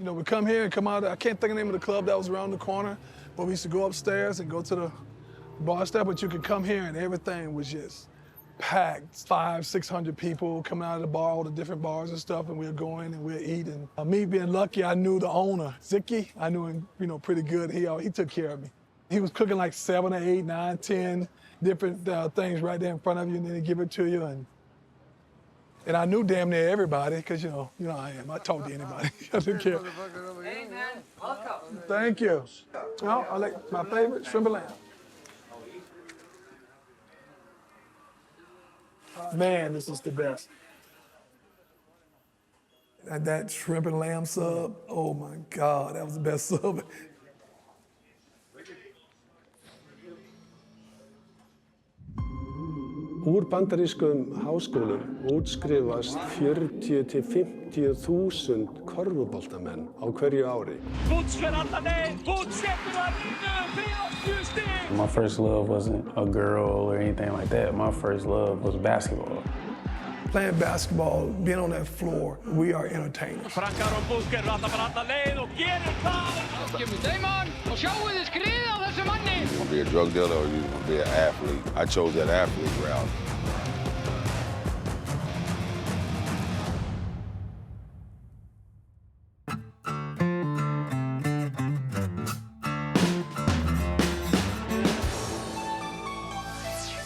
You know, we come here and come out, I can't think of the name of the club that was around the corner, but we used to go upstairs and go to the bar step, but you could come here and everything was just packed. 500-600 people coming out of the bar, all the different bars and stuff, and we'd go in and we'd eat. And me being lucky, I knew the owner, Zicky. I knew him, you know, pretty good. He took care of me. He was cooking like 7 or 8, 9, 10 different things right there in front of you, and then he'd give it to you. And I knew damn near everybody, because, you know I am. I talk to anybody. I didn't care. Hey, man. Welcome. Thank you. Well, I like my favorite, shrimp and lamb. Man, this is the best. And that shrimp and lamb sub, oh my God, that was the best sub. Úr bandarískum háskólum útskrifast 40-50.000 körfuboltamenn á hverju ári. My first love wasn't a girl or anything like that. My first love was basketball. Playing basketball, being on that floor, we are entertainers. Frakkar og Búsker eru alltaf bara alla leið og gerir það! Kemur Damon og sjáu þið skriðið á þessu manni! You gonna be a drug dealer or you gonna be an athlete? I chose that athlete route.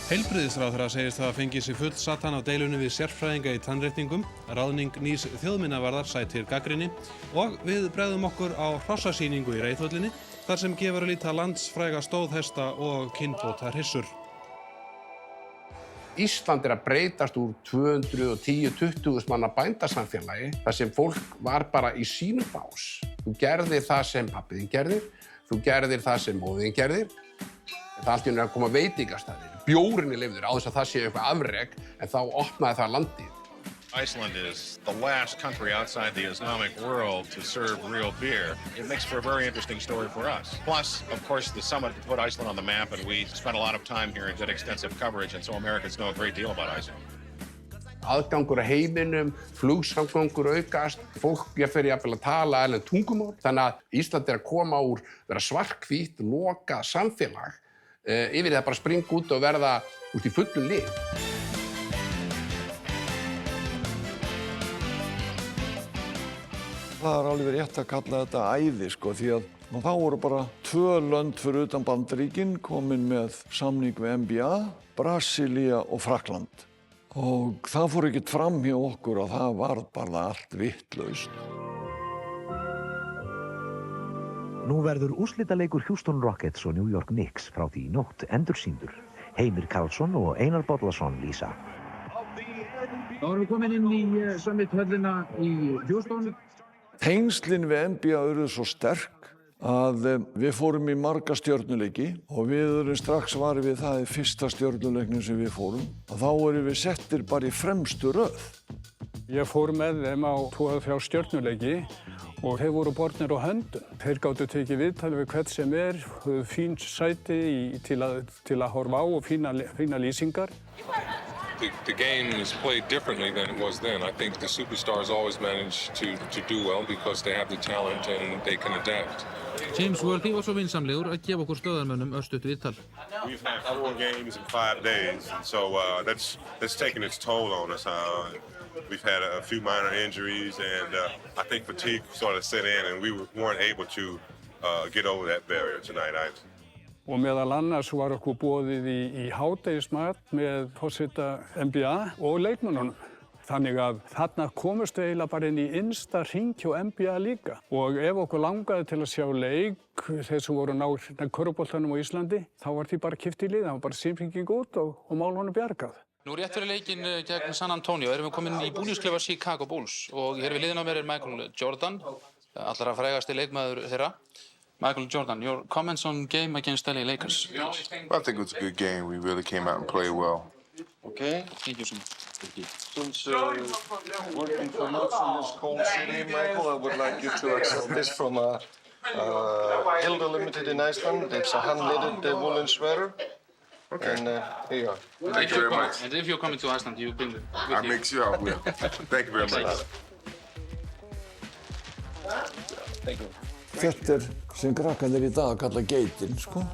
Heilbrigðisráðherra segist hafa fengið sig full satan á deilunni við sérfræðinga í tannréttingum, ráðning nýs þjóðminjavarðar sætir gagnrýni og við bregðum okkur á hrossasýningu í Reiðhöllinni þar sem gefur að líta landsfræga stóðhesta og kynbóta hryssur. Ísland að breytast úr 210-20.000 manna bændasamfélagi þar sem fólk var bara í sínum bás. Þú gerðir það sem pabbiðinn gerðir, þú gerðir það sem móðiðinn gerðir. Það allt í einu að koma veitingastæðir. Bjórinn lifður á þess að það sé eitthvað afrek, en þá opnaði það landið. Iceland is the last country outside the Islamic world to serve real beer. It makes for a very interesting story for us. Plus, of course, the summit put Iceland on the map, and we spent a lot of time here and did extensive coverage, and so Americans know a great deal about Iceland. Aðgangur að heiminum, flugsamgöngur aukast, fólk fer jafnvel að tala erlend tungumál. Þannig að Ísland að koma úr vera svarthvítt, lokað samfélag yfir það bara springa út og verða út í fullu lið. Það alveg rétt að kalla þetta æði, því að þá voru bara 2 lönd fyrir utan Bandaríkin komin með samning við NBA, Brasilía og Frakkland. Og það fór ekkert fram hjá okkur að það var bara allt vitlaust. Nú verður úrslitaleikur Houston Rockets og New York Knicks frá því í nótt endursýndur. Heimir Karlsson og Einar Bollason lýsa. Þá erum við komin inn í Summit-höllina í Houston. Tengslin við NBA eru svo sterk að við fórum í marga stjörnuleiki og við erum strax varir við það í fyrsta stjörnuleiknum sem við fórum. Og þá erum við settir bara í fremstu röð. Ég fór með þeim á 2-3 stjörnuleiki og þeir voru bornir á höndum. Þeir gátu tekið viðtal við hvern sem höfðu fín sæti til að horfa á og fína lýsingar. The game is played differently than it was then. I think the superstars always manage to do well because they have the talent and they can adapt. James Worthy var svo vinsamlegur að gefa okkur stöðarmönnum örstutt viðtal. We've had 4 games in 5 days, and so that's taken its toll on us. We've had a few minor injuries, and I think fatigue sort of set in, and we weren't able to get over that barrier tonight either. Og meðal annars var okkur boðið í hádegismat með forseta NBA og leikmönnunum. Þannig að þarna komust við eiginlega bara inn í innsta hring hjá NBA líka. Og ef okkur langaði til að sjá leik, þeir sem voru ná körfuboltanum á Íslandi, þá var því bara kippt í lið, það var bara símhringing út og mál honum bjargað. Nú rétt fyrir leikinn gegn San Antonio erum við komin í búningsklefa Chicago Bulls og hér við liðina á mér Michael Jordan, allra frægasti leikmaður þeirra. Michael Jordan, your comments on game against LA Lakers? Well, I think it was a good game. We really came out and played well. Okay, thank you so much. Thank you. Since working for months in this cold city, Michael, I would like you to accept this from Hilda Limited in Iceland. It's a hand-knitted woolen sweater. Okay. And here you are. Thank you very much. And if you're coming to Iceland, you bring it with you. I'll make sure I will. Thank you very much. Þetta sem krakkarnir í dag kalla geitin, sko.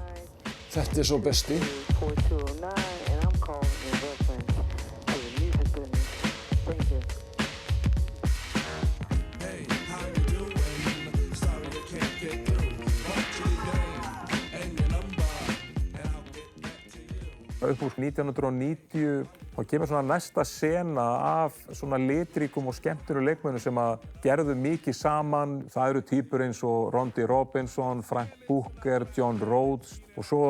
Þetta svo besti. Upp úr 1990 þá kemur svona næsta sena af svona litríkum og skemmtunum leikmönnum sem að gerðu mikið saman. Það eru týpur eins og Rondi Robinson, Frank Booker, John Rhodes og svo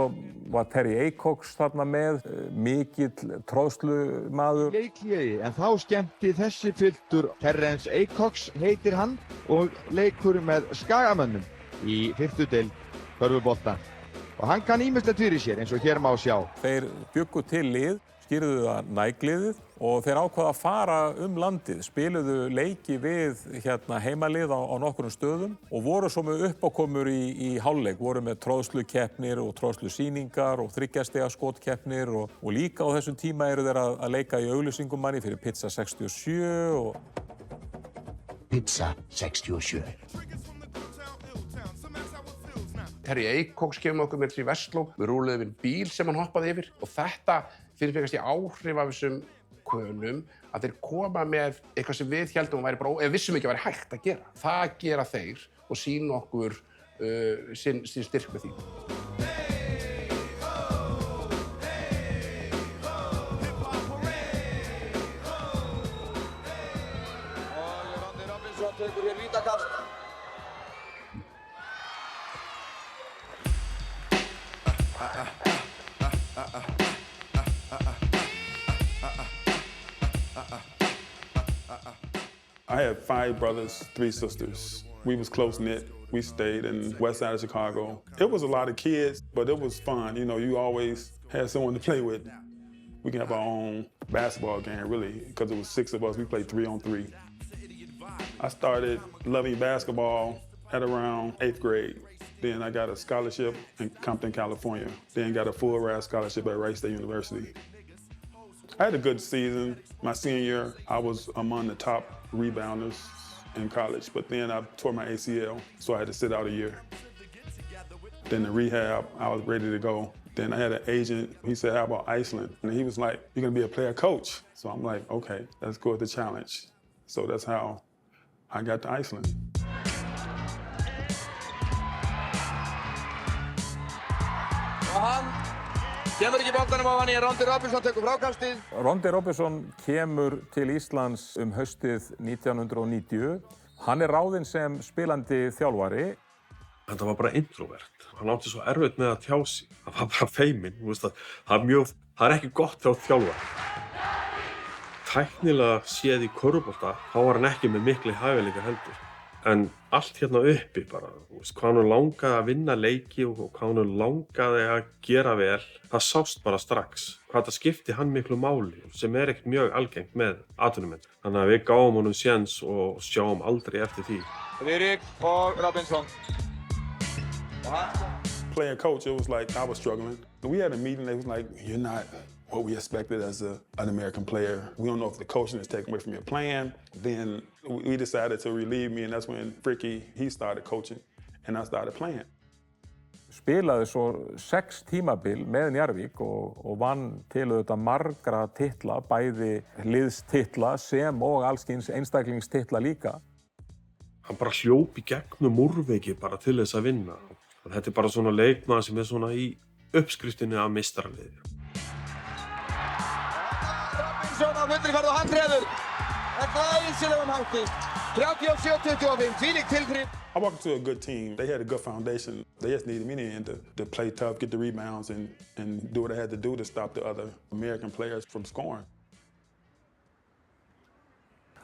var Terry Acox þarna með, mikill troðslumaður. Leiklegi, en þá skemmti þessi piltur Terrence Acox heitir hann og leikur með Skagamönnum í 5. deild körfubolta. Og hann kann ýmislegt fyrir sér eins og hér má sjá. Þeir bjuggu til lið, skýrðu það Nike-liðið og þeir ákvaða að fara landið, spiluðu leiki við heimalið á nokkrum stöðum og voru svo með uppákomur í hálfleik, voru með troðslukeppnir og troðslusýningar og 3 stiga skotkeppnir og líka á þessum tíma eru þeir að leika í auglýsingum manni fyrir Pizza 67 og... Pizza 67. Terry Acox kemur okkur með til Vestló. Við rúluðum yfir bíl sem hann hoppaði yfir og þetta finnst mér kannski áhrif af þessum könum að þeir koma með eitthvað sem við héldum að væri bara, eða vissum ekki að væri hægt að gera. Það gera þeir og sýna okkur sinn styrk með því. Og Rondi Robinson tekur hér vítakast. I had 5 brothers, 3 sisters. We was close-knit. We stayed in west side of Chicago. It was a lot of kids, but it was fun. You know, you always had someone to play with. We can have our own basketball game, really, because it was 6 of us. We played 3-on-3. I started loving basketball at around 8th grade. Then I got a scholarship in Compton, California. Then got a full ride scholarship at Wright State University. I had a good season. My senior year, I was among the top rebounders in college, but then I tore my ACL, so I had to sit out a year. Then the rehab, I was ready to go. Then I had an agent, he said, how about Iceland? And he was like, you're gonna be a player coach. So I'm like, okay, let's go with the challenge. So that's how I got to Iceland. Og hann kemur ekki boltanum á hann í Rondi Robinson tekur frákastið. Rondi Robinson kemur til Íslands haustið 1990. Hann ráðinn sem spilandi þjálfari. Þetta var bara introvert. Hann átti svo erfitt með að tjá sig. Hann var bara feiminn. Það ekki gott hjá þjálfari. Tæknilega séð í körfubolta, þá var hann ekki með miklu hæfileika heldur. En allt hérna uppi bara, hvað hann langaði að vinna leiki og hvað hann langaði að gera vel, það sást bara strax. Hvað það skipti hann miklu máli, sem ekkert mjög algengt með atvinnumenn. Þannig að við gáum honum séns og sjáum aldrei eftir því. Virik og Robinson. Playing coach, it was like I was struggling. We had a meeting, they was like, you're not what we expected as an American player. We don't know if the coaching is taken away from your plan. Then we decided to relieve me, and that's when Fricky, he started coaching, and I started playing. Spilaði svo 6 tímabil með Njarðvík og vann til auðvitað margra titla, bæði liðstitla sem og allskyns einstaklingstitla líka. Hann bara hljóp í gegnum múrveiki bara til þess að vinna. Þetta bara svona leikmaður sem svona í uppskriftinni af meistaraliði. Robinson á fullri ferð og hann treður. Þetta glæsilegum hátti. 37-25, þvílík tilþrif. I walked into a good team. They had a good foundation. They just needed me to play tough, get the rebounds, and do what I had to do to stop the other American players from scoring.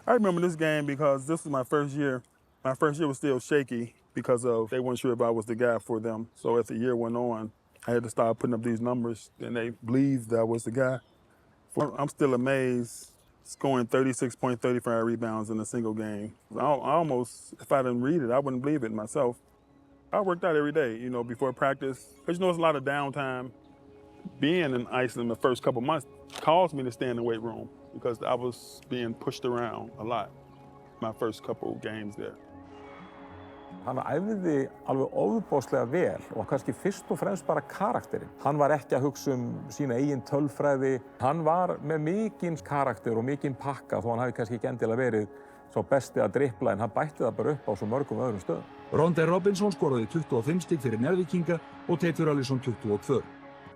I remember this game because this was my first year. My first year was still shaky because they weren't sure if I was the guy for them. So as the year went on, I had to start putting up these numbers, and they believed that I was the guy. I'm still amazed, scoring 36.35 rebounds in a single game. I almost, if I didn't read it, I wouldn't believe it myself. I worked out every day, you know, before practice. But you know, it's a lot of downtime. Being in Iceland the first couple months caused me to stay in the weight room because I was being pushed around a lot my first couple games there. Hann æfði alveg ofboðslega vel og kannski fyrst og fremst bara karakterinn. Hann var ekki að hugsa sína eigin tölfræði. Hann var með mikinn karakter og mikinn pakka þó hann hafi kannski ekki endilega verið svo besti að dribbla en hann bætti það bara upp á svo mörgum öðrum stöðum. Rondé Robinson skoraði 25 stig fyrir Njarðvíkinga og Teitur Alison 22.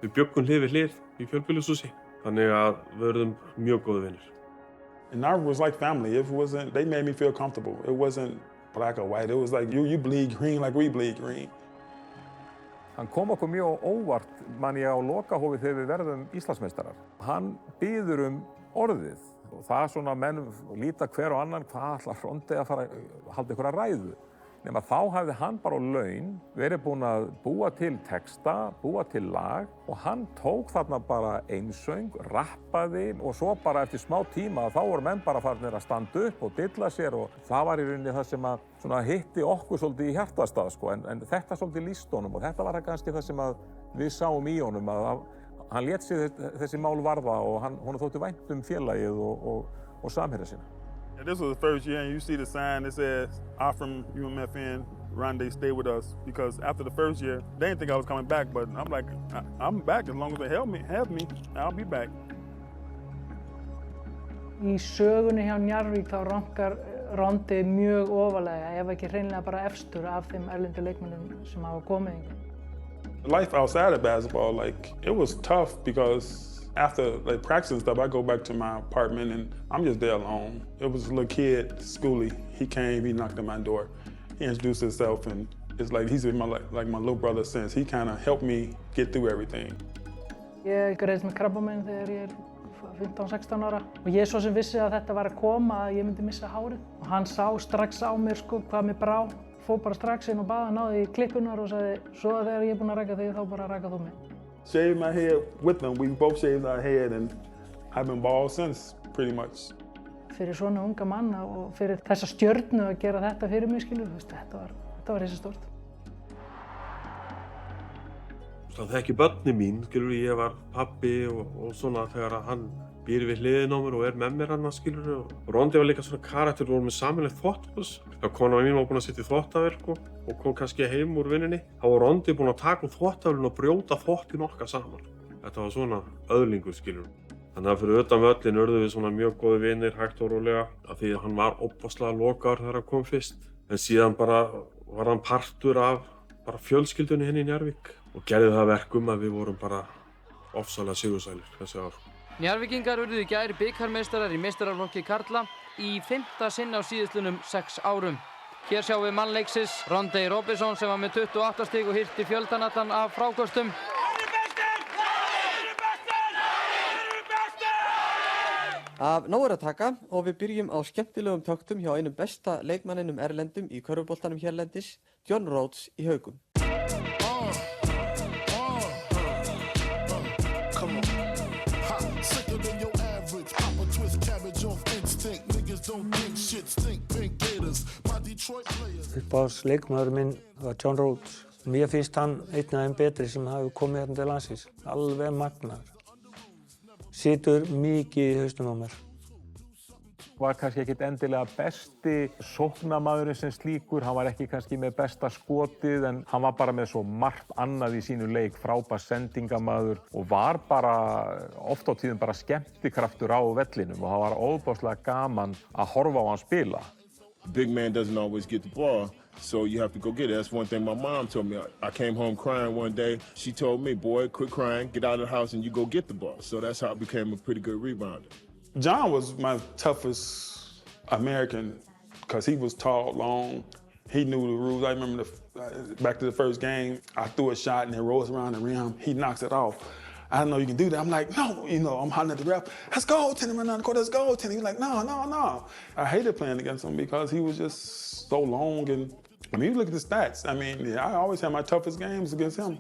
Við bjöggum hlið við hlið í fjölbýlishúsi, þannig að við verðum mjög góðir vinir. And I was like family. It wasn't, they made me feel comfortable. It wasn't black or white. It was like, you bleed green like we bleed green. Hann kom okkur mjög óvart, man ég á lokahófi þegar við verðum Íslandsmeistarar. Hann biður orðið og það svona menn líta hver og annan hvað ætlar Rondé að fara að halda ykkur að ræðu. Nema þá hafði hann bara á laun verið búinn að búa til texta, búa til lag og hann tók þarna bara einsöng, rappaði og svo bara eftir smá tíma þá voru menn bara farnir að standa upp og dilla sér og það var í rauninni það sem að hitti okkur svolítið í hjartastað sko en þetta svolítið lýst honum og þetta var kannski það sem við sáum í honum að hann lét sig þessi mál varða og honum þótti vænt félagið og samherja sína. This was the first year, and you see the sign that says, I'm from UMFN, Rondé, stay with us. Because after the first year, they didn't think I was coming back, but I'm like, I'm back as long as they have me, I'll be back. Í sögunni hjá Njarðvík þá rankar Rondé mjög ofarlega, ef ekki hreinlega bara efstur af þeim erlendu leikmönnum sem hafa komið hingað. Life outside of basketball, like, it was tough because after like practice and stuff, I go back to my apartment and I'm just there alone. It was a little kid, Schoolie. He came, he knocked on my door. He introduced himself and it's like he's been my little brother since. He kind of helped me get through everything. Ég greidist með krabbamein þegar ég 15-16 ára og ég svo sem vissi að þetta var að koma að ég myndi missa hárið. Og hann sá strax á mér sko hvað mér brá. Fór bara strax inn og bað hann náði í klippunar og sagði svo þegar ég er búinn að raka þig þá bara raka þú mig. Shaved my head with them. We both shaved our head and I've been bald since, pretty much. Fyrir svona unga manna og fyrir þessa stjörnu að gera þetta fyrir mig, skilur, þetta var þessi stórt. Það þekki börnin mín, skilur, ég var pabbi og svona þegar hann býr við hliðina á mér og með mér hann, skilur. Og Rondé var líka svona karakter, við vorum með sameiginlegt þvotthús. Þegar konan mín var búin að sitja í þvottavél og kom kannski heim úr vinnunni, þá var Rondé búin að taka þvottavélina og brjóta þvottin okkar saman. Þetta var svona öðlingur, skilur. Þannig að fyrir utan völlin urðum við svona mjög góði vinir, hægt og rólega, af því að hann var opaslega lokaður þegar hann kom fyrst. En síðan bara var hann partur af bara fjölskyldunni henni í Njarðvík og gerði það verkum að við vorum bara ofsalega sigursælir þessi ár. Njarðvíkingar urðu í gær bikarmeistarar í meistaraflokki karla í 5. sinn á síðustlunum 6 árum. Hér sjáum við mann leiksins, Rondé Robinson sem var með 28 stig og hirti fjöldan allan af fráköstum. Af nóg að taka og við byrjum á skemmtilegum töktum hjá einum besta leikmanninum erlendum í körfuboltanum hérlendis, John Rhodes í Haugum. Uppáhalds leikmaður minn var John Rhodes. Mér finnst hann einn af þeim betri sem hafi komið hérna til landsins. Alveg magnaður. Situr mikið í hausnum á mér. Var kannski ekkert endilega besti sóknarmaðurinn sem slíkur, hann var ekki kannski með besta skotið en hann var bara með svo margt annað í sínu leik, frábær sendingamaður og var bara oft á tíðum bara skemmtikraftur á vellinum og það var óbáslega gaman að horfa á hann spila. Big man doesn't always get the ball, so you have to go get it. That's one thing my mom told me. I came home crying one day. She told me, boy, quit crying, get out of the house and you go get the ball. So that's how I became a pretty good rebounder. John was my toughest American because he was tall, long. He knew the rules. I remember back to the first game, I threw a shot and it rolls around the rim. He knocks it off. I don't know you can do that. I'm like, no, I'm hollering at the ref. Let's go, Tenny, run down the court, let's go, Tenny. He's like, no. I hated playing against him because he was just so long and, you look at the stats. I always had my toughest games against him.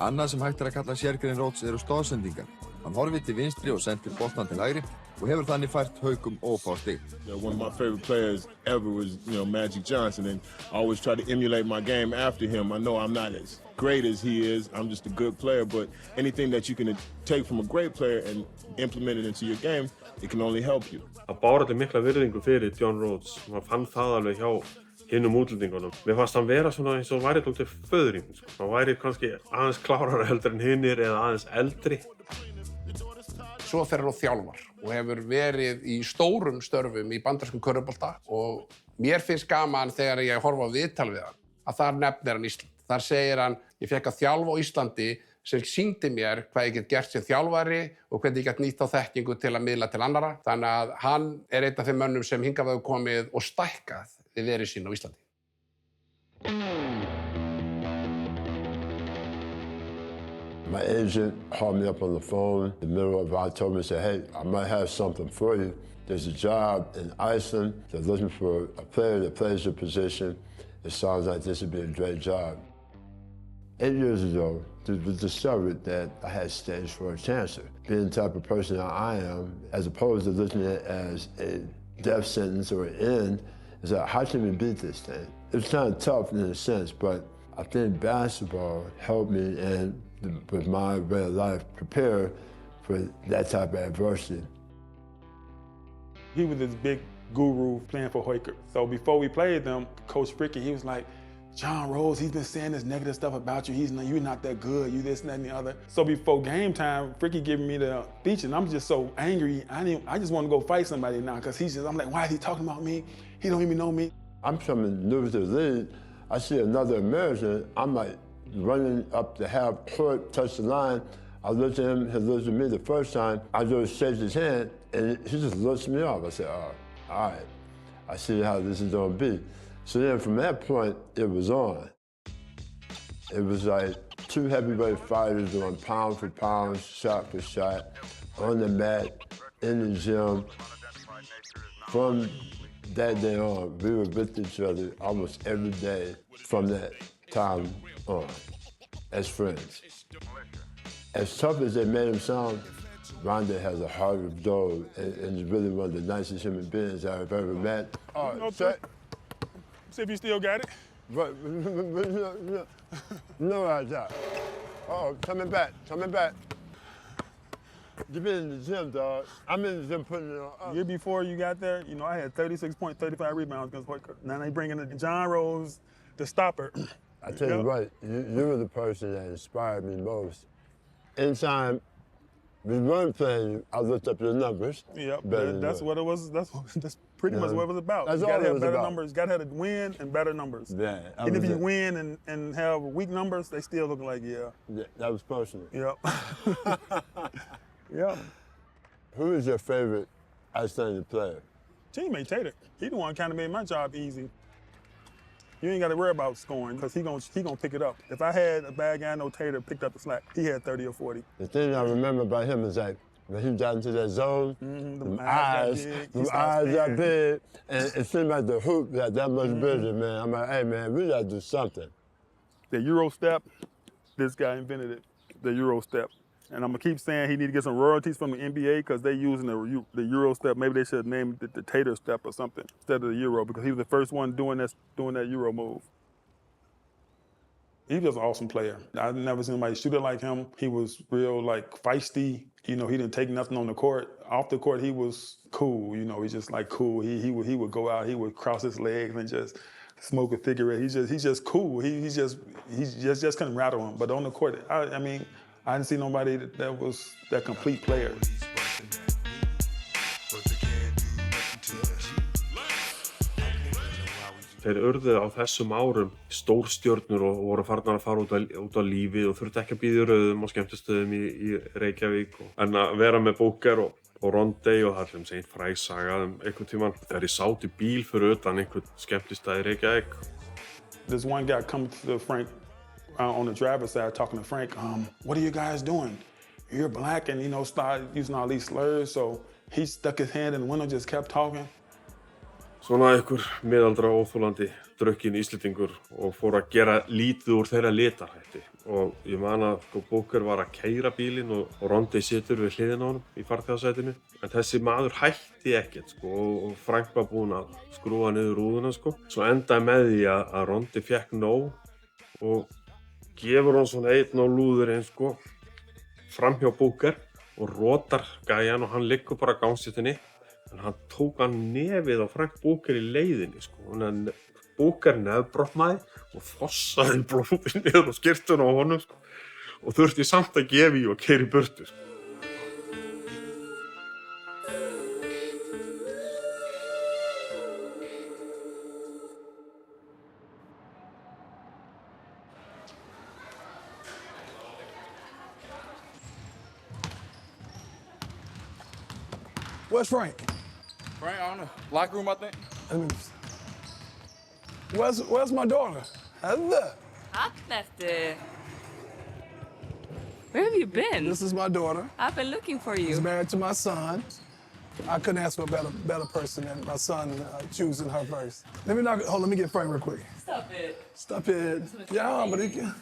Annað sem hægt að kalla sérgrein Rhodes eru stoðsendingar. Hann horfir til vinstri og sendir boltann til hægri og hefur þannig fært Haugum ófá stig. One of my favorite players ever was, Magic Johnson, and I always try to emulate my game after him. I know I'm not as great as he is. I'm just a good player, but anything that you can take from a great player and implement it into your game, it can only help you. Það bar allir mikla virðingu fyrir John Rhodes. Man fann það alveg hjá hinnum útlendingunum. Mér fannst hann vera svona eins og hann væri dálítið föðurinn, sko. Hann væri kannski aðeins klárari heldur en hinnir eða aðeins eldri. Svo fer hann og þjálfar og hefur verið í stórum störfum í bandarískum körfubolta og mér finnst gaman þegar ég horfa á viðtal við hann að þar nefnir hann Ísland. Þar segir hann, ég fekk að þjálfa á Íslandi sem sýndi mér hvað ég get gert sem þjálfari og hvernig ég get nýtt á þekkingu til að miðla til annarra. Þannig að hann er einn af þeim mönnum sem hingað hefur komið og stækkað við verið sín á Íslandi. My agent called me up on the phone in the middle of it, told me, said, hey, I might have something for you. There's a job in Iceland. They're looking for a player that plays the position. It sounds like this would be a great job. 8 years ago, it was discovered that I had stage 4 cancer. Being the type of person that I am, as opposed to looking at it as a death sentence or an end, is that how can we beat this thing? It's kind of tough in a sense, but I think basketball helped me and with my way of life prepare for that type of adversity. He was this big guru playing for Hoyker. So before we played them, Coach Fricky, he was like, John Rose, he's been saying this negative stuff about you. You're not that good, you this and that and the other. So before game time, Fricky giving me the speech and I'm just so angry. I just want to go fight somebody now because I'm like, why is he talking about me? He don't even know me. I'm coming new to the league. I see another American, I'm like running up the half court, touch the line. I looked at him, he looked at me the first time. I just shake his hand and he just looks me off. I said, oh, all right, I see how this is gonna be. So then from that point, it was on. It was like 2 heavyweight fighters doing pound for pound, shot for shot, on the mat, in the gym. From that day on, we were with each other almost every day from that time on, as friends. As tough as they made him sound, Ronda has a heart of gold and is really one of the nicest human beings I've ever met. See if you still got it. Right, no, I got. Oh, coming back. You've been in the gym, dog. I'm in the gym putting it on. Year before you got there, you know, I had 36 points, 35 rebounds against Hoyker. Now they bring in John Rose, the stopper. I tell you what, you were the person that inspired me most. Anytime we weren't playing, I looked up your numbers. Yep, that's what it was. That's pretty much what it was about. That's you all gotta it have was better about. numbers. You gotta have to win and better numbers. Yeah, and if you win and have weak numbers, they still look like Yeah, that was personal. Yep. Yep. Who is your favorite Icelandic player? Teammate Tater. He the one kind of made my job easy. You ain't got to worry about scoring because he gonna pick it up. If I had a bad guy, I know Tater picked up the slack. He had 30 or 40. The thing I remember about him is like when he got into that zone, them eyes got big, and it seemed like the hoop got that much bigger, man. I'm like, hey, man, we gotta do something. The Euro step, this guy invented it, the Euro step. And I'm gonna keep saying he need to get some royalties from the NBA because they using the Euro step. Maybe they should have named it the Tater step or something instead of the Euro because he was the first one doing that Euro move. He was an awesome player. I've never seen anybody shoot it like him. He was real like feisty. You know, he didn't take nothing on the court. Off the court, he was cool. You know, he's just like cool. He would go out. He would cross his legs and just smoke a cigarette. He's just cool. He just couldn't rattle him. But on the court, I mean. I didn't see nobody that was that complete player. Þeir urðu á þessum árum stórstjörnur og voru farnar að fara út á lífið og þurfti ekki að bíða í röðum og skemmtistöðum í Reykjavík. En að vera með Booker og Rondé og það sem fræg saga einhvern tímann þegar ég sátt í bíl fyrir utan einhvern skemmtistað í Reykjavík. This one guy come to Frank on the driver's side talking to Frank, what are you guys doing? You're black, and started using all these slurs, so he stuck his hand in the window, just kept talking. Svona einhver miðaldra óþolandi drukkin Íslendingur og fór að gera lítið úr þeirra litarhætti. Og ég man að Booker var að keyra bílinn og Rondé situr við hliðina á honum í farþegasætinu. En þessi maður hætti ekkert og Frank var búinn að skrúfa niður rúðuna Svo endaði með því að Rondé fékk nóg og gefur hann svona einn á lúðurinn fram hjá Booker og rotar gæjan og hann liggur bara á gangstéttinni en hann tók hann nefið á Frank Booker í leiðinni Booker nefbrotnaði og fossaði blóði niður á skyrtuna á honum sko. Og þurfti samt að gefa í og keyra í burtu. Sko. Where's Frank? Frank, I don't know. Locker room, I think. Where's my daughter? Heather. Agnete. Where have you been? This is my daughter. I've been looking for you. She's married to my son. I couldn't ask for a better person than my son choosing her first. Let me get Frank real quick. Stop it. Stop it. Yeah, but he can.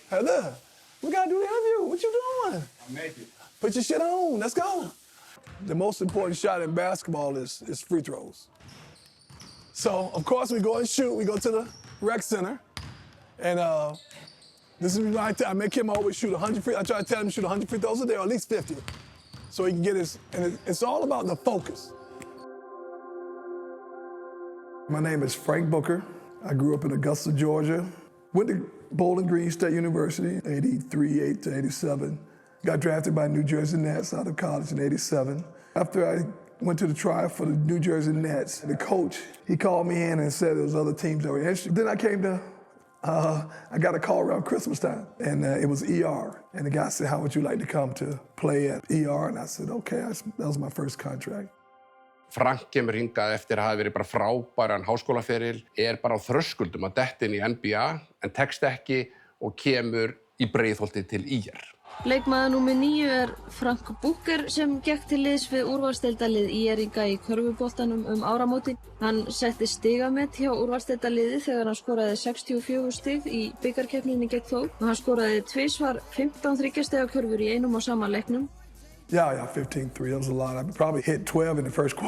Heather, we gotta do the interview. What you doing? I'm naked. Put your shit on. Let's go. The most important shot in basketball is free throws. So, of course, we go and shoot. We go to the rec center. And this is my time. I make him always shoot 100 free. I try to tell him to shoot 100 free throws a day, or at least 50. So he can get his, and it's all about the focus. My name is Frank Booker. I grew up in Augusta, Georgia. Went to Bowling Green State University, 83, 8 to 87. Got drafted by New Jersey Nets out of college in 87. After I went to the trial for the New Jersey Nets, the coach, he called me in and said there was other teams that were interested. Then I came to, I got a call around Christmas time, and it was ER. And the guy said, how would you like to come to play at ER? And I said, okay, that was my first contract. Frank kemur hingað eftir að hafa verið bara frábæran háskólaferil, bara á þröskuldum að detta inn í NBA, en tekst ekki og kemur í Breiðholti til IR. Leikmaður númer 9 Frank Booker sem gekk til liðs við úrvalsdeildarlið IR-inga í körfuboltanum áramótin. Hann setti stigamet hjá úrvalsdeildarliði þegar hann skoraði 64 stig í bikarkeppninni gegn Þór og hann skoraði tvisvar 15 þriggjastiga körfur í einum og sama leiknum. Yeah, 15-3, that was a lot. I probably hit 12 in the first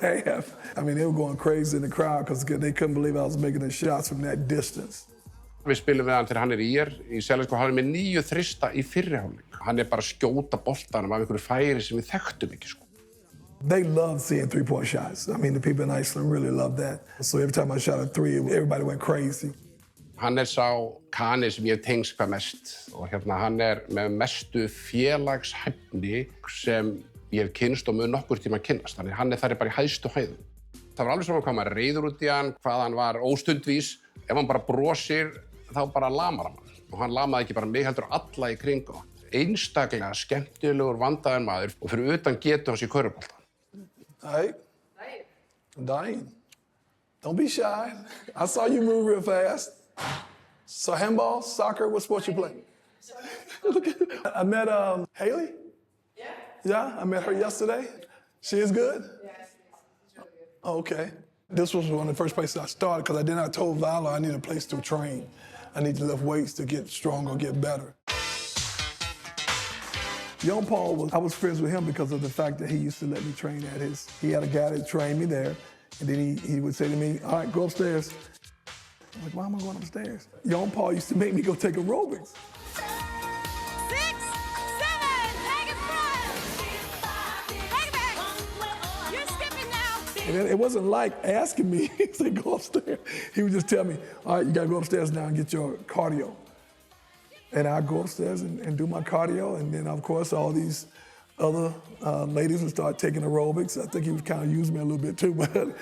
half. I mean, they were going crazy in the crowd because they couldn't believe I was making the shots from that distance. Við spilum við hann þegar hann í IR í Seljaskóla, hann með 9 þrista í fyrri hálfleik. Hann bara að skjóta boltanum af einhverju færi sem við þekktum ekki, sko. They love seeing three-point shots. I mean, the people in Iceland really love that. So every time I shot a three, everybody went crazy. Hann sá kani sem ég tengst hvað mest og hann með mestu félagshæfni sem ég hef kynnst og mun nokkur tíma kynnast. Þannig hann þar bara í hæstu hæðum. Það var alveg saman hvað maður reiður út í hann, hvað hann var óstundvís. Ef hann bara brosir, þá bara lamar hann. Og hann lamaði ekki bara mig heldur alla í kringu. Einstaklega skemmtilegur vandaður maður og fyrir utan getu hans í körfubolta. Hey, Diane, don't be shy. I saw you move real fast. So handball, soccer, what sport you play? I met Haley. Yeah, I met her yesterday. She is good? Yes. Oh, okay. This was one of the first places I started because I told Viola I need a place to train. I need to lift weights to get stronger, get better. Young Paul, I was friends with him because of the fact that he used to let me train at he had a guy that trained me there, and then he would say to me, all right, go upstairs. I'm like, why am I going upstairs? Young Paul used to make me go take aerobics. 6, 7, take it front. Take it back. You're skipping now. And it wasn't like asking me to go upstairs. He would just tell me, all right, you gotta go upstairs now and get your cardio. And I'd go upstairs and do my cardio, and then of course all these other ladies would start taking aerobics. I think he was kind of using me a little bit too, but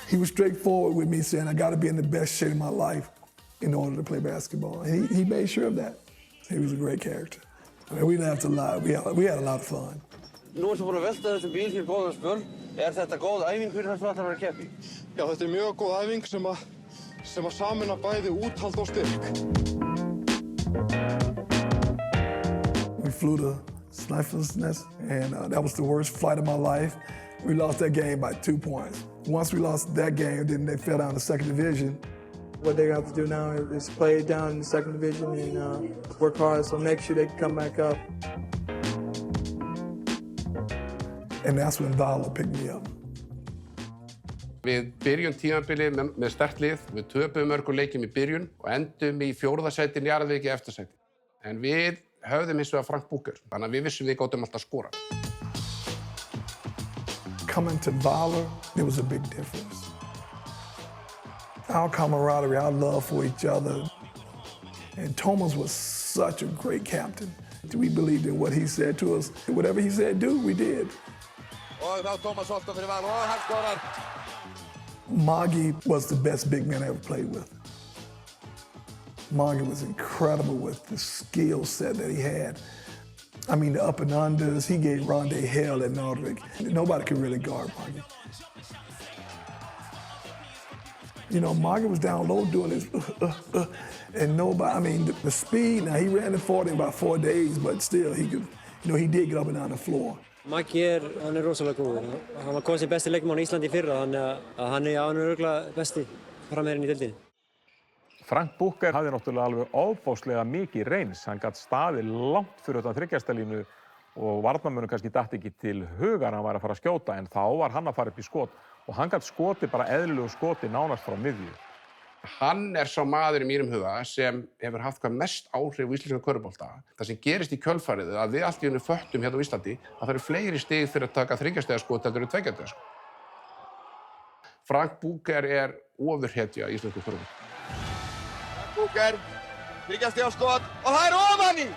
he was straightforward with me saying I gotta be in the best shape of my life in order to play basketball. And he made sure of that. He was a great character. I mean, we didn't have to lie. We had a lot of fun. Nú ertu búin að velta þessum bíl fyrir góðan spöl. Þetta góð æfing fyrir það sem ætlar að vera að keppa í? Já, þetta mjög góð æfing sem að sameina bæði úthald og styrk. We flew to Snæfellsnes, and that was the worst flight of my life. We lost that game by 2 points. Once we lost that game, then they fell down to second division. What they're going to have to do now is play down in the second division and work hard, so make sure they can come back up. And that's when Viola picked me up. Við byrjum tímabilið með sterkt lið, við töpum mörgum leikjum í byrjun og endum í 4. sæti Njarðvík í efsta sæti. En við höfðum hins vegar Frank Booker, þannig að við vissum við gátum alltaf skora. coming to Valor, there was a big difference. Our camaraderie, our love for each other. And Thomas was such a great captain. We believed in what he said to us. Whatever he said do, we did. Og þá Tómas Holton fyrir Val og hann skorar. Maggie was the best big man I ever played with. Maggie was incredible with the skill set that he had. I mean, the up and unders, he gave Rondé hell at Nordvik. Nobody could really guard Maggie. You know, Maggie was down low doing this, and nobody, I mean, the speed, now he ran the 40 in about 4 days, but still, he could, you know, he did get up and down the floor. Maggi hann rosalega góður. Hann var kosin besti leikmaður í Íslandi í fyrra, þannig að hann er örugglega besti framherjinn í deildinni. Frank Booker hafði náttúrulega alveg ofboðslega mikið reyns. Hann gat staðið langt fyrir utan þriggja-stelínu og varnarmönnum kannski datt ekki til hugar að hann væri að fara að skjóta, en þá var hann að fara upp í skot og hann gat skotið bara eðlilegu skoti nánast frá miðju. Hann sá maður í mínum huga sem hefur haft hvað mest áhrif á íslenskan körfubolta. Það sem gerist í kjölfarið að við allt í einu föttum hérna á Íslandi að það eru fleiri stig fyrir að taka þriggja-stiga skot heldur en tveggja-stiga skot. Frank Booker ofurhetja í íslensku körfubolta. Frank Booker, þriggja-stiga skot og það ofan í!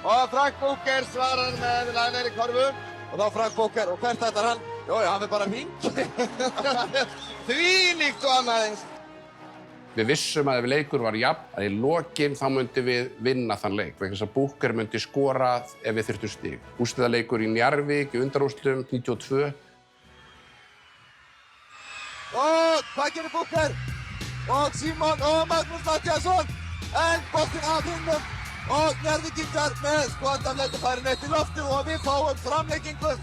Og Frank Booker svarar með laglegri körfu og þá Frank Booker, og hvert ætlar hann? Jó, hann fyrir bara hring. Þvílíkt og annað eins. Við vissum að ef leikur var jafn, að í lokin þá myndum við vinna þann leik. Vegna þess að Booker myndi skora ef við þyrftum stig. Úrslitaleikur í Njarðvík í undanúrslitum 92. Og hvað gerir Booker? Og Símon og Magnús Matthíasson. En boltinn af hringnum. Og Njarðvíkingar með skot af leikafærin upp í loftið og við fáum framlengingu.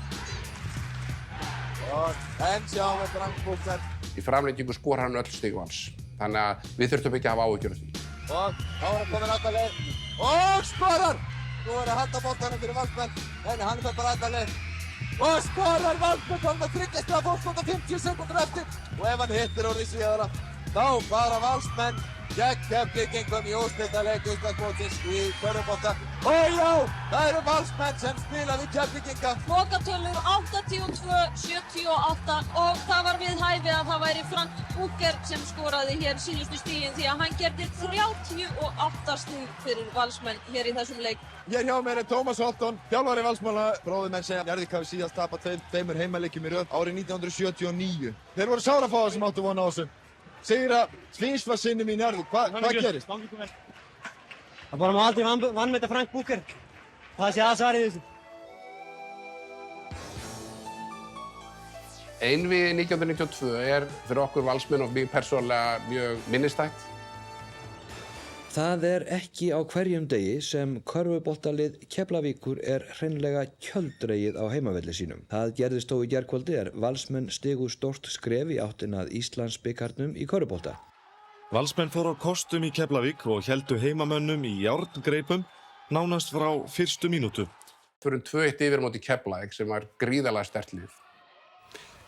Og enn sjáum við Frank Booker. Í framlengingu skora hann öll stig Vals. Þannig að við þurftum ekki að hafa áhyggjur af því. Og þá hann komin alla leið. Og skorar! Nú að halda boltanum fyrir Valsmenn. En hann fer bara alla leið. Og skorar Valsmenn þá með þriggja-stiga fórskot og 50 sekúndur eftir. Og ef hann hittir úr í svíðara, þá fara Valsmenn gegn Keflvíkingum í úrslitaleik Íslandsmótsins í körfubolta. Og já, það eru Valsmenn sem spila við Keflvíkinga. Lokatölur 82-78 og það var við hæfi að það væri Frank Booker sem skoraði hér síðustu stigin því að hann gerði 38 stig fyrir Valsmenn hér í þessum leik. Hér hjá mér Tómas Holton, þjálfari Valsmanna. Bróðir menn segja að Njarðvík hafi síðast tapað tveimur heimaleikjum í röð árið 1979. Þeir voru sárafáðir sem áttu von á þessu. Sigra tvísvarsinnum í Njarðvík. Hvað gerist? Það bara má aldrei vanmeta Frank Booker. Það sé aðsvarið þessu. Einvígi 1992 fyrir okkur Valsmenn og mig persónulega mjög minnisstætt. Það ekki á hverjum degi sem körfuboltalið Keflavíkur hreinlega kjöldregið á heimavelli sínum. Það gerðist þó í gærkvöldi Valsmenn stigu stórt skref í áttina að Íslandsbikarnum í körfubolta. Valsmenn fóru á kostum í Keflavík og héldu heimamönnum í járngreipum nánast frá fyrstu mínútu. Förum 2-1 yfir á móti Keflavík sem var gríðarlega sterkt lið.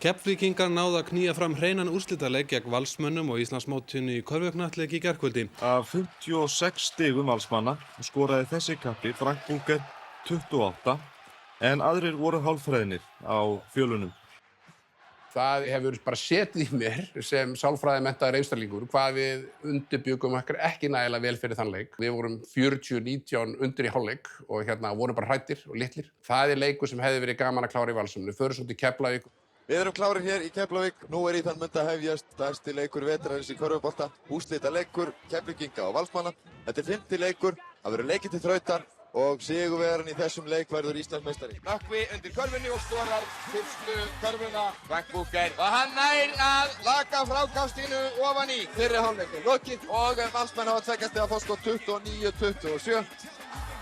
Keflvíkingar náðu að knýja fram hreinan úrslitaleik gegn Valsmönnum og Íslandsmótinu í körfuknattleik í gærkvöldi. Af 56 stigum Valsmanna skoraði þessi kappi Frank Booker 28 en aðrir voru hálffræðinir á fjölunum. Það hefur bara setið í mér sem sálfræðimenntaður einstaklingur hvað við undirbyggum okkur ekki nægilega vel fyrir þann leik. Við vorum 40-19 undir í hálfleik og vorum bara hræddir og litlir. Það leikur sem hefði verið gaman að klára í Valsmönnum. Við förum svo til Keflavík. Við erum klárir hér í Keflavík. Nú í þann mund að hefjast stærsti leikur vetrarins í körfubolta. Úrslitaleikur Keflvíkinga og Valsmanna. Þetta 5. leikur. Það verður leikið til þrautar og sigurvegarinn í þessum leik verður Íslandsmeistari. Nökkvi undir körfunni og skorar fyrstu körfuna Frank Booker. Og hann nær að laga frákastinu ofan í. Fyrri hálfleikur lokið og Valsmenn hafa tveggja stiga forskot 29-27.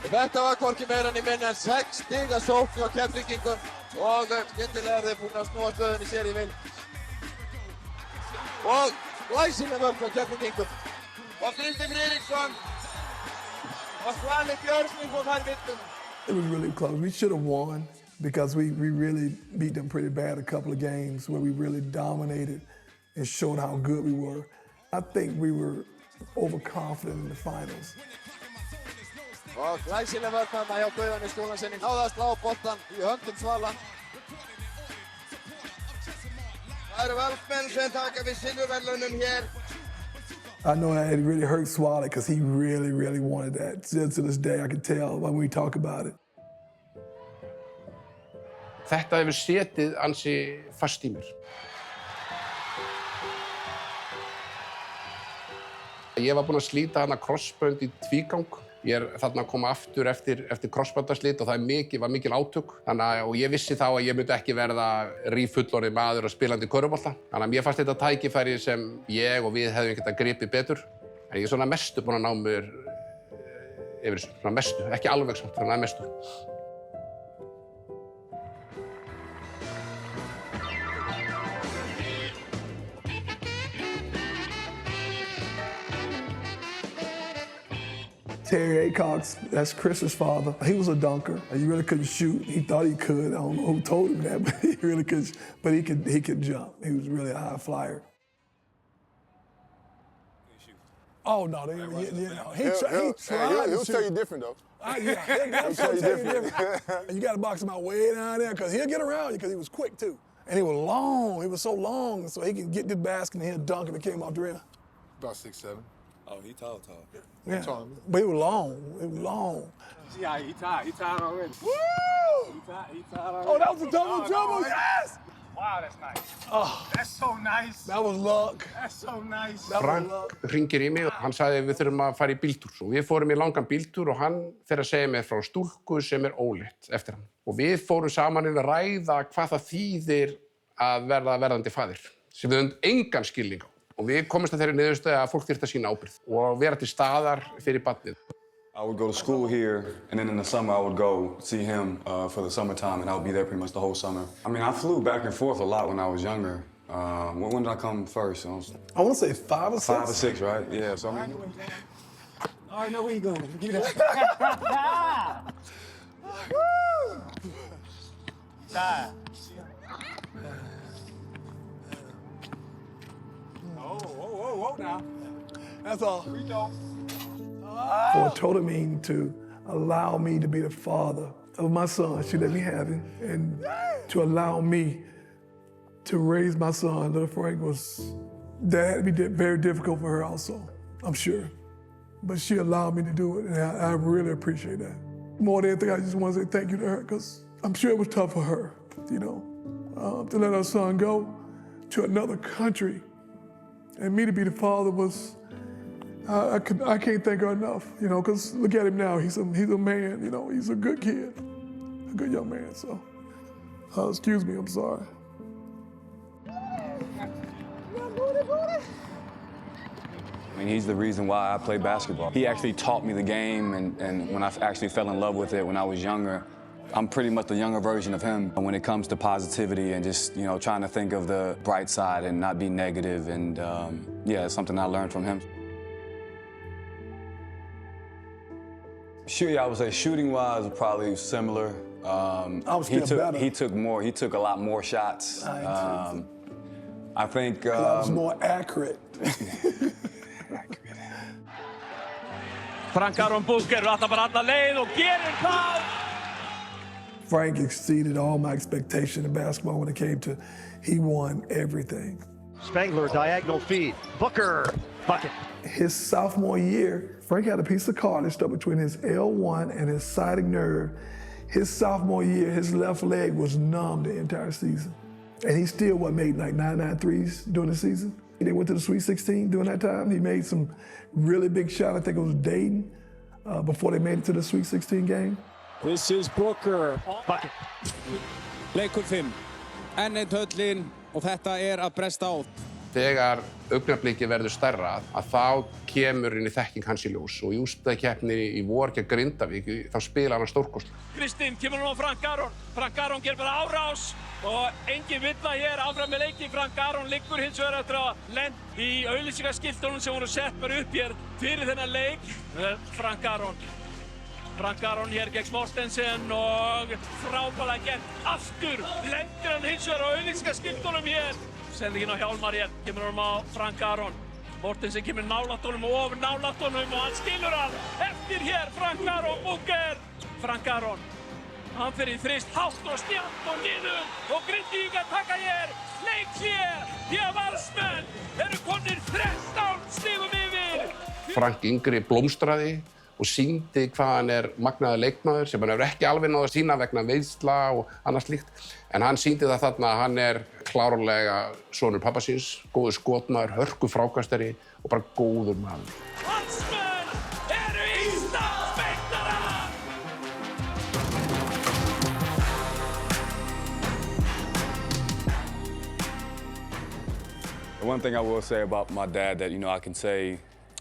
Þetta var hvorki meira en í minni en 6 stiga sókn hjá Keflvíkingum og skyndilega þeir búin að snúa stöðunni sér í vil. Og glæsileg mörk hjá Keflvíkingum. Og Kristinn Friðriksson og Svali Björnsson og þær vittum. It was really close. We should have won because we really beat them pretty bad a couple of games where we really dominated and showed how good we were. I think we were overconfident in the finals. Og glæsileg mörk þarna hjá Guðjóni Skúlasyni. Náði að slá boltann í höndum Svala. Það eru Valsmenn sem taka við silfurverðlaunum hér. I know that it really hurt Swally because he really, really wanted that. Still to this day, I can tell when we talk about it. Þetta hefur setið ansi fast í mér. Ég var búinn að slíta hana krossbönd í tvígang. Ég er þarna að koma aftur eftir krossböndaslit og það var mikil átök. Og ég vissi þá að ég myndi ekki verða rífullorðinn maður og spilandi körfubolta. Þannig að mér fannst þetta tækifæri sem ég og við hefðum getað gripið betur. En ég er svona mestu búinn að ná mér yfir þessu. Svona mestu, ekki alveg samt, þannig að mestu. Terry Acox, that's Chris's father. He was a dunker. He really couldn't shoot. He thought he could. I don't know who told him that, but he really could. But he could jump. He was really a high flyer. Oh no, he tried. He'll tell you different though. He'll tell you different. You got to box him out way down there because he'll get around you because he was quick too. And he was long. He was so long, so he could get the basket and he'll dunk if it came off the rim. About 6'7". Oh, he tall. Yeah, but it was long. It was long. See how he tied already. Woo! He tied already. Oh, that was a double dribble, yes! Wow, that's nice. Oh, that's so nice. That was luck. That's so nice. Frank hringir í mig og hann sagði við þurfum að fara í bíltúr. Og við fórum í langan bíltúr og hann fer að segja mér frá stúlku sem ólétt eftir hann. Og við fórum saman inn að ræða hvað það þýðir að verða verðandi faðir. Sem við höfum engan skilning á. Og við komumst að þeirri niðurstöðu að fólk þyrfti að sýna ábyrgð og vera til staðar fyrir barnið. I would go to school here, and then in the summer I would go see him for the summertime, and I would be there pretty much the whole summer. I mean, I flew back and forth a lot when I was younger. When did I come first? I want to say 5 or 6. 5 or 6, right? Yeah, so I mean... I already know where you're going. Give me that. Woo! Side. Whoa now. That's all. We don't. For Totamine to allow me to be the father of my son, she let me have him, and to allow me to raise my son, little Frank, that had to be very difficult for her also, I'm sure. But she allowed me to do it, and I really appreciate that. More than anything, I just want to say thank you to her, because I'm sure it was tough for her, to let her son go to another country. And me to be the father was, I can't thank her enough, because look at him now, he's a man, he's a good kid, a good young man, so. Excuse me, I'm sorry. I mean, he's the reason why I play basketball. He actually taught me the game, and when I actually fell in love with it when I was younger, I'm pretty much the younger version of him when it comes to positivity and just, trying to think of the bright side and not be negative. And yeah, it's something I learned from him. I would say shooting-wise, probably similar. He took a lot more shots. I think... I was more accurate. Frank Aron Booker ætlar bara alla leið og gerir það! Frank exceeded all my expectation in basketball when it came to, he won everything. Spangler, diagonal feed. Booker, bucket. His sophomore year, Frank had a piece of cartilage stuck between his L1 and his sciatic nerve. His sophomore year, his left leg was numb the entire season. And he still made like 99 threes during the season. They went to the Sweet 16 during that time. He made some really big shots. I think it was Dayton before they made it to the Sweet 16 game. This is Booker. Bucket. Leikur 5. Enn einn höllin og þetta að bresta á. Þegar augnablikið verður stærra, að þá kemur inn í þekking hans í ljós og í úrslitakeppni í vor gegn Grindavík, þá spila hann stórkostlega. Kristinn kemur nú á Frank Aron. Frank Aron gerir bara árás og engin villa hér áfram með leiki. Frank Aron liggur hins vegar eftir að lent í auglýsingaskiltunum sem voru sett bara upp hér fyrir þennan leik. Frank Aron. Frank Aron hér gegn Mortensen og frábælega gert aftur. Lendir hann hins vegar á auglýsingaskiltunum hér. Sendingin á Hjálmar hér, kemur hann á Frank Aron. Mortensen kemur nálægt honum og ofur nálægt honum og hann skilur hann eftir hér Frank Aron Booker. Frank Aron Hann fer í þrist hátt og snjátt og niður og Grindvíkingar taka hér leikhlé því að Valsmenn eru komnir 13 stigum yfir. Frank yngri blómstraði og sýndi hvað hann er magnaður leikmaður sem hann hefur ekki alveg náð að sýna vegna meiðsla og annað slíkt. En hann sýndi það þarna að hann er klárlega sonur pabba síns, góður skotmaður, hörku frákastari og bara góður maður. Valsmenn eru Íslandsmeistarar! The one thing I will say about my dad that, I can say,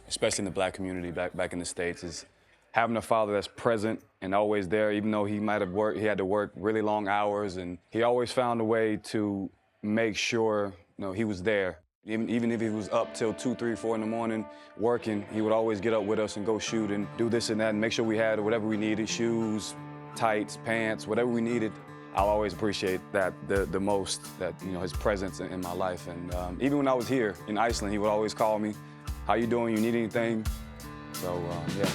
especially in the black community back in the States, is having a father that's present and always there, even though he had to work really long hours, and he always found a way to make sure, he was there. Even if he was up till 2, 3, 4 in the morning working, he would always get up with us and go shoot and do this and that and make sure we had whatever we needed, shoes, tights, pants, whatever we needed. I'll always appreciate that the most, that, his presence in my life. And even when I was here in Iceland, he would always call me, "How you doing? You need anything?" So, yeah.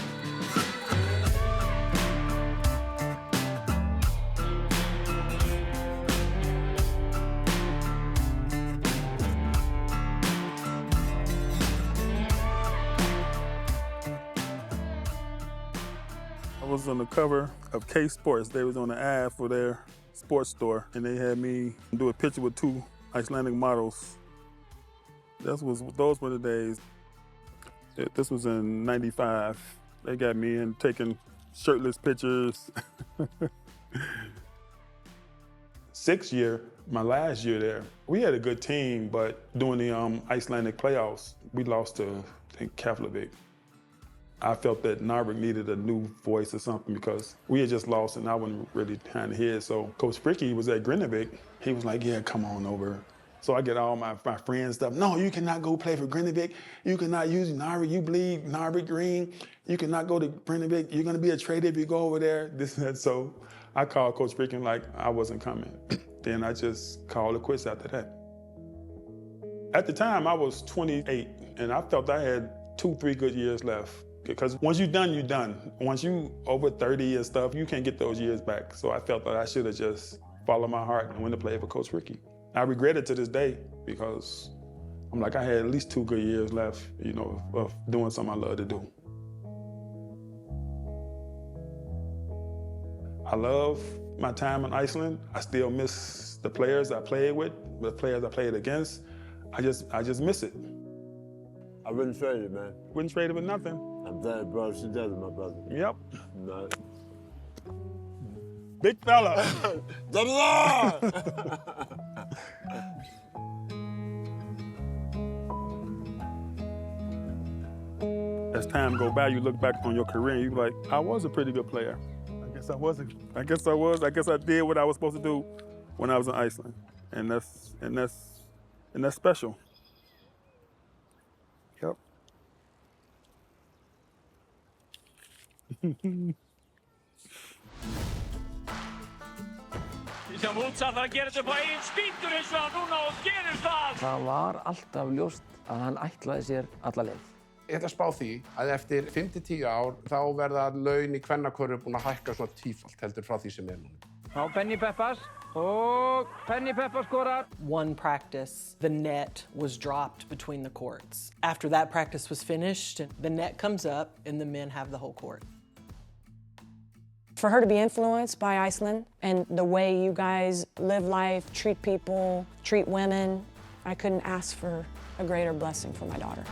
I was on the cover of K Sports. They was on the ad for their sports store, and they had me do a picture with 2 Icelandic models. Those were the days. This was in '95. They got me in taking shirtless pictures. 6th year, my last year there, we had a good team, but during the Icelandic playoffs, we lost to, I think, Keflavik. I felt that Narvik needed a new voice or something because we had just lost and I wasn't really trying to hear it. So Coach Fricky was at Grindavik. He was like, "Yeah, come on over." So I get all my friends stuff. "No, you cannot go play for Grindavik. You cannot use Narvik. You bleed Narvik green. You cannot go to Grindavik. You're going to be a traitor if you go over there." This and that. So I called Coach Fricky like I wasn't coming. Then I just called it quits after that. At the time, I was 28 and I felt I had 2, 3 good years left. Because once you're done, you're done. Once you over 30 and stuff, you can't get those years back. So I felt that I should have just followed my heart and went to play for Coach Ricky. I regret it to this day because I'm like, I had at least 2 good years left, of doing something I love to do. I love my time in Iceland. I still miss the players I played with, the players I played against. I just miss it. I wouldn't trade it, man. Wouldn't trade it with nothing. I'm glad brothers together, my brother. Yep. No. Big fella. As time go by, you look back on your career and you're like, I was a pretty good player. I guess I wasn't. I guess I was. I guess I did what I was supposed to do when I was in Iceland. And that's special. Yep. Sem Woods ætlar að gera þetta upp á eigin spýtur eins og hann núna og gerir það. Það var alltaf ljóst að hann ætlaði sér alla leið. Ég ætla að spá því að eftir 5-10 ár þá verða laun í kvennakörfu búin að hækka svona tífalt heldur frá því sem er núna. Á Benny Peppas og Benny Peppas skorar. One practice, the net was dropped between the courts. After that practice was finished, the net comes up and the men have the whole court. For her to be influenced by Iceland and the way you guys live life, treat people, treat women, I couldn't ask for a greater blessing for my daughter.